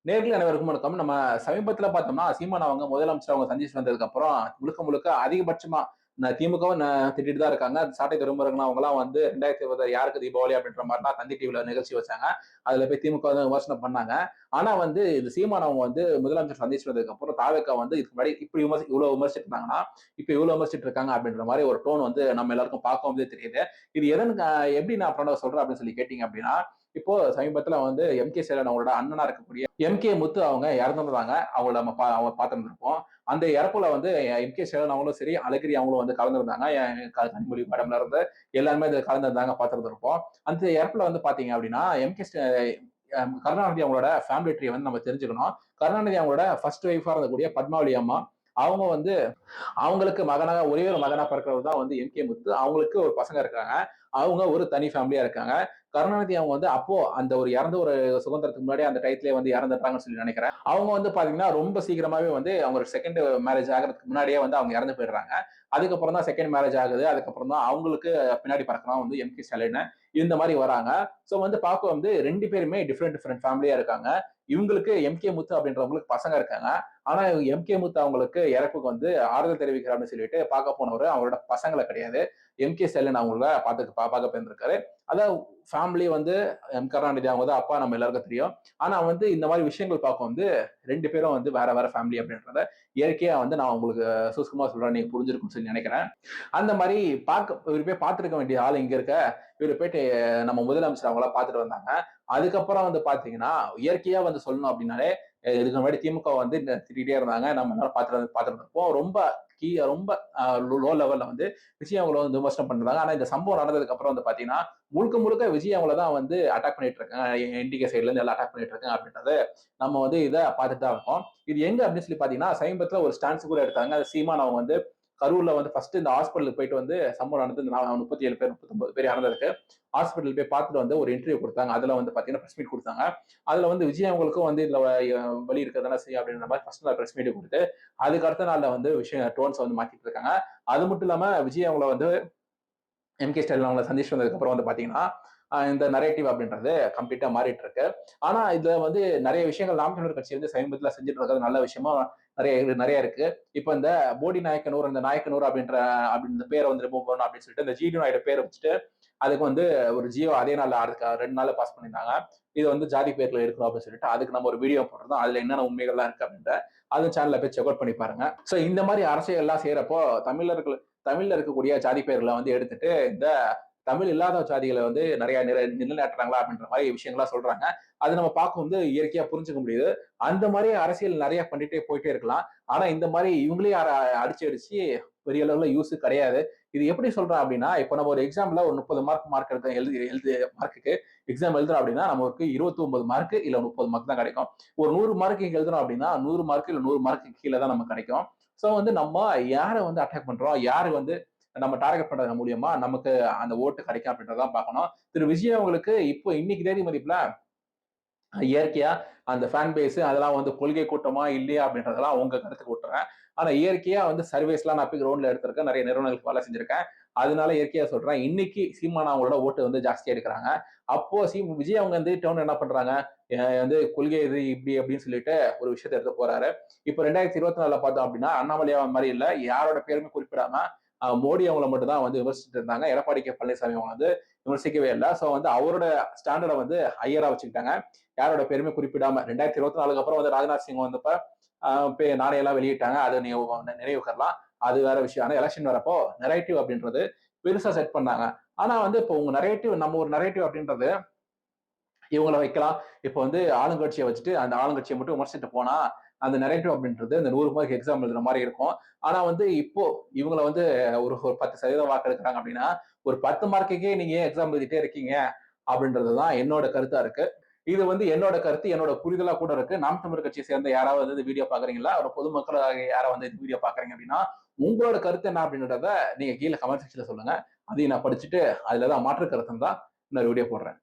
நேயர்கள் அனைவருக்கும் வணக்கம். நம்ம சமீபத்தில பார்த்தோம்னா, சீமான் அவங்க முதலமைச்சர் அவங்க சந்திச்சு வந்ததுக்கு அப்புறம், முழுக்க முழுக்க அதிகபட்சமா திமுகவும் திட்டிட்டு தான் இருக்காங்க. சாட்டை துரைமுருகன் அவங்கலாம் வந்து 2026 யாருக்கு தீபாவளி அப்படின்ற மாரிலாம் தந்தி டிவில நிகழ்ச்சி வச்சாங்க. அதுல போய் திமுக வந்து விமர்சனம் பண்ணாங்க. ஆனா வந்து இது சீமான் அவங்க வந்து முதலமைச்சர் சந்திச்சு வந்ததுக்கு அப்புறம் தாவேக்கா வந்து இதுக்கு முன்னாடி இப்படி இவ்வளவு விமர்சிட்டு இருந்தாங்கன்னா, இப்ப இவ்வளவு விமர்சிச்சுட்டு இருக்காங்க அப்படின்ற மாரி ஒரு டோன் வந்து நம்ம எல்லாருக்கும் பார்க்கும்போதே தெரியுது. இது எப்படி நான் அப்புறம் சொல்றேன் அப்படின்னு சொல்லி கேட்டீங்க அப்படின்னா, இப்போ சமீபத்தில வந்து எம்.கே. ஸ்டாலின் அவங்களோட அண்ணனா இருக்கக்கூடிய எம்.கே. முத்து அவங்க இறந்திருந்தாங்க. அவங்கள நம்ம பார்த்திருந்திருப்போம். அந்த இறப்புல வந்து எம்.கே. ஸ்டாலின் அவங்களும் சரி, அழகிரி அவங்களும் வந்து கலந்திருந்தாங்க. கனிமொழி மேடம்ல இருந்து எல்லாருமே இதுல கலந்திருந்தாங்க பார்த்திருந்திருப்போம். அந்த இறப்புல வந்து பார்த்தீங்க அப்படின்னா, எம்.கே. கருணாநிதி அவங்களோட ஃபேமிலி ட்ரீ வந்து நம்ம தெரிஞ்சுக்கணும். கருணாநிதி அவங்களோட ஃபர்ஸ்ட் ஒய்ஃபா இருந்தக்கூடிய பத்மாவளி அம்மா, அவங்க வந்து அவங்களுக்கு ஒரே ஒரு மகனா பிறக்கிறவர் தான் வந்து எம்.கே. முத்து. அவங்களுக்கு ஒரு பசங்க இருக்காங்க. அவங்க ஒரு தனி ஃபேமிலியா இருக்காங்க. கருணாநிதி அவங்க வந்து அப்போ அந்த ஒரு இறந்த ஒரு சுதந்திரத்துக்கு முன்னாடி அந்த டயத்திலேயே வந்து இறந்துட்டாங்கன்னு சொல்லி நினைக்கிறேன். அவங்க வந்து பாத்தீங்கன்னா ரொம்ப சீக்கிரமாவே வந்து அவங்க செகண்ட் மேரேஜ் ஆகிறதுக்கு முன்னாடியே வந்து அவங்க இறந்து போயிடுறாங்க. அதுக்கப்புறம் தான் செகண்ட் மேரேஜ் ஆகுது. அதுக்கப்புறம் தான் அவங்களுக்கு பின்னாடி பிறக்கிறவன் வந்து எம்.கே. ஸ்டாலின் இந்த மாதிரி வராங்க. சோ வந்து பார்க்க வந்து 2 பேருமே டிஃபரெண்ட் ஃபேமிலியா இருக்காங்க. இவங்களுக்கு எம்.கே. முத்து அப்படின்றவங்களுக்கு பசங்க இருக்காங்க. ஆனா எம்.கே. முத்து அவங்களுக்கு இறப்புக்கு வந்து ஆறுதல் தெரிவிக்கிறான்னு சொல்லிட்டு பார்க்க போனவரு அவங்களோட பசங்கள கிடையாது. எம்.கே. ஸ்டாலின் அவங்கள பார்க்க போயிருந்திருக்காரு. அதான் ஃபேமிலி வந்து கருணாநிதி அவங்க தான் அப்பா நம்ம எல்லாருக்கும் தெரியும். ஆனா வந்து இந்த மாதிரி விஷயங்கள் பார்க்க வந்து 2 பேரும் வந்து வேற வேற ஃபேமிலி அப்படின்றத இயற்கையா வந்து நான் உங்களுக்கு சூட்சுமமா சொல்றேன். நீங்க புரிஞ்சிருக்கும்னு சொல்லி நினைக்கிறேன். அந்த மாதிரி இவரு போய் பார்த்திருக்க வேண்டிய ஆள் இங்க இருக்க. இவரு போயிட்டு நம்ம முதலமைச்சர் அவங்கள பார்த்துட்டு வந்தாங்க. அதுக்கப்புறம் வந்து பார்த்தீங்கன்னா, இயற்கையா வந்து சொல்லணும் அப்படின்னாலே, இதுக்கு முன்னாடி திமுக வந்து திட்டிட்டே இருந்தாங்க. நம்ம எல்லாரும் பார்த்துட்டு இருப்போம். ரொம்ப லோ லெவல்ல வந்து விஜய் அவங்கள வந்து விமர்சனம் பண்றாங்க. ஆனா இந்த சம்பவம் நடந்ததுக்கு அப்புறம் வந்து பார்த்தீங்கன்னா, முழுக்க முழுக்க விஜய் அவங்கள தான் வந்து அட்டாக் பண்ணிட்டு இருக்காங்க. என்.டி.கே. சைடுல இருந்து எல்லாம் அட்டாக் பண்ணிட்டு இருக்காங்க அப்படின்றத நம்ம வந்து இத பார்த்துட்டு தான் இருக்கோம். இது எங்க அப்படின்னு சொல்லி பார்த்தீங்கன்னா, சமீபத்தில ஒரு ஸ்டாண்ட்ஸ் கூட எடுத்தாங்க. அது சீமான் அவங்க வந்து கரூர்ல வந்து ஃபர்ஸ்ட் இந்த ஹாஸ்பிட்டலுக்கு போயிட்டு வந்து சம்பவம் நடந்து 37 பேர் 39 பேர் இறந்ததுக்கு ஹாஸ்பிட்டல் போய் பார்த்துட்டு வந்து ஒரு இன்டர்வியூ கொடுத்தாங்க. அதுல வந்து பாத்தீங்கன்னா பிரஸ் மீட் கொடுத்தாங்க. அதுல வந்து விஜய் அவங்களுக்கும் வந்து இதுல வழி இருக்கதானே செய்யும் அப்படின்ற மாதிரி ஃபர்ஸ்ட் நாள் பிரஸ் மீட் கொடுத்து அதுக்கு அடுத்த நாள்ல வந்து டோன்ஸ் வந்து மாத்திட்டு இருக்காங்க. அது மட்டும் இல்லாம விஜய் அவங்கள வந்து எம்.கே. ஸ்டாலின் அவங்கள சந்திச்சு வந்ததுக்கு அப்புறம் வந்து பாத்தீங்கன்னா, இந்த நரேட்டிவ் அப்படின்றது கம்ப்ளீட்டா மாறிட்டு இருக்கு. ஆனா இதுல வந்து நிறைய விஷயங்கள் நாம் தமிழர் கட்சி வந்து சமீபத்துல செஞ்சுட்டு இருக்கிறது நல்ல விஷயமா நிறைய இருக்கு. இப்ப இந்த போடி நாயக்கனூர், இந்த நாயக்கனூர் அப்படின்ற பேரை வந்து ரிமூவ் பண்ணணும் அப்படின்னு சொல்லிட்டு இந்த ஜிடி நாயுடு பேரை வச்சுட்டு அதுக்கு வந்து ஒரு ஜியோ அதே நாள்ல அதுக்கு 2 நாள்ல பாஸ் பண்ணியிருந்தாங்க. இது வந்து ஜாதி பேர்ல இருக்கணும் அப்படின்னு சொல்லிட்டு அதுக்கு நம்ம ஒரு வீடியோ போட்டிருந்தோம். அதுல என்னென்ன உண்மைகள்லாம் இருக்கு அப்படின்ற அது சேனல்ல போய் செக் அவுட் பண்ணி பாருங்க. சோ இந்த மாதிரி அரசியல் எல்லாம் செய்யறப்போ தமிழ்ல இருக்கக்கூடிய ஜாதி பெயர்களை வந்து எடுத்துட்டு இந்த தமிழ் இல்லாத ஜாதிகளை வந்து நிறைய நிலைநாட்டுறாங்களா அப்படின்ற மாதிரி விஷயங்கள்லாம் சொல்றாங்க. அது நம்ம பார்க்க வந்து இயற்கையா புரிஞ்சுக்க முடியுது. அந்த மாதிரி அரசியல் நிறைய பண்ணிட்டே போயிட்டே இருக்கலாம். ஆனா இந்த மாதிரி இவங்களே அடிச்சு பெரிய அளவுல யூஸ் கிடையாது. இது எப்படி சொல்றேன் அப்படின்னா, இப்ப நம்ம ஒரு எக்ஸாம்ல ஒரு 30 மார்க் எடுத்த எழுதி மார்க்குக்கு எக்ஸாம் எழுதுறோம் அப்படின்னா நமக்கு 29 மார்க் இல்ல 30 மார்க் தான் கிடைக்கும். ஒரு 100 மார்க் எழுதுறோம் அப்படின்னா 100 மார்க் இல்ல 100 மார்க்கு கீழே தான் நமக்கு கிடைக்கும். சோ வந்து நம்ம யார வந்து அட்டாக் பண்றோம், யாரு வந்து நம்ம டார்கெட் பண்றது மூலியமா நமக்கு அந்த ஓட்டு கிடைக்கும் அப்படின்றதான் பார்க்கணும். திரு விஜய் அவங்களுக்கு இப்போ இன்னைக்கு தேதி மதிப்புல இயற்கையா அந்த ஃபேன் பேஸ் அதெல்லாம் வந்து கொள்கை கூட்டமா இல்லையா அப்படின்றதெல்லாம் உங்க கருத்துக்கு விட்டுறேன். ஆனா இயற்கையா வந்து சர்வேஸ்லாம் நான் போய் கிரவுண்ட்ல எடுத்திருக்கேன். நிறைய நிறுவனங்களுக்கு வேலை செஞ்சிருக்கேன். அதனால இயற்கையா சொல்றேன். இன்னைக்கு சீமான் அவங்களோட ஓட்டு வந்து ஜாஸ்தியா எடுக்கிறாங்க. அப்போ விஜய் அவங்க வந்து டவுன் என்ன பண்றாங்க? வந்து கொள்கை இது இப்படி அப்படின்னு சொல்லிட்டு ஒரு விஷயத்த எடுத்து போறாரு. இப்ப 2024ல பார்த்தோம் அப்படின்னா அண்ணாமலை மாதிரி இல்ல யாரோட பேருமே குறிப்பிடாம மோடி அவங்கள மட்டும் தான் வந்து விமர்சிச்சுட்டு இருந்தாங்க. எடப்பாடி கே பழனிசாமி அவங்க வந்து விமர்சிக்கவே இல்ல. சோ வந்து அவரோட ஸ்டாண்டர்ட வந்து ஹையரா வச்சுக்கிட்டாங்க. யாரோட பேருமே குறிப்பிடாம 2024க்கு அப்புறம் வந்து ராஜ்நாத் சிங் வந்தப்ப நாணயம் வெளியிட்டாங்க. அதை நினைவு கரலாம். அது வேற விஷயம். ஆனா எலெக்ஷன் வரப்போ நெரேட்டிவ் அப்படின்றது பெருசா செட் பண்ணாங்க. ஆனா வந்து இப்போ உங்க நெரேட்டிவ் நம்ம ஒரு நெரேட்டிவ் அப்படின்றது இவங்கள வைக்கலாம். இப்ப வந்து ஆளுங்கட்சியை வச்சுட்டு அந்த ஆளுங்கட்சியை மட்டும் விமர்சிட்டு போனா அந்த நெரேட்டிவ் அப்படின்றது இந்த 100 மார்க் எக்ஸாம் எழுதுற மாதிரி இருக்கும். ஆனா வந்து இப்போ இவங்கள வந்து ஒரு 10% வாக்கு எடுக்கிறாங்க அப்படின்னா ஒரு 10 மார்க்குக்கே நீங்க ஏன் எக்ஸாம் எழுதிட்டே இருக்கீங்க அப்படின்றதுதான் என்னோட கருத்தா இருக்கு. இது வந்து என்னோட கருத்து, என்னோட புரிதலா கூட இருக்கு. நாம் தமிழர் கட்சியை சேர்ந்த யாராவது இந்த வீடியோ பாக்குறீங்களா? ஒரு பொதுமக்களாக யாராவது வந்து இந்த வீடியோ பாக்குறீங்க அப்படின்னா, உங்களோட கருத்து என்ன அப்படின்றத நீங்க கீழே கமெண்ட் செக்ஷன்ல சொல்லுங்க. அதையும் நான் படிச்சுட்டு அதுலதான் மாற்று கருத்து தான் இன்னொரு வீடியோ போடுறேன்.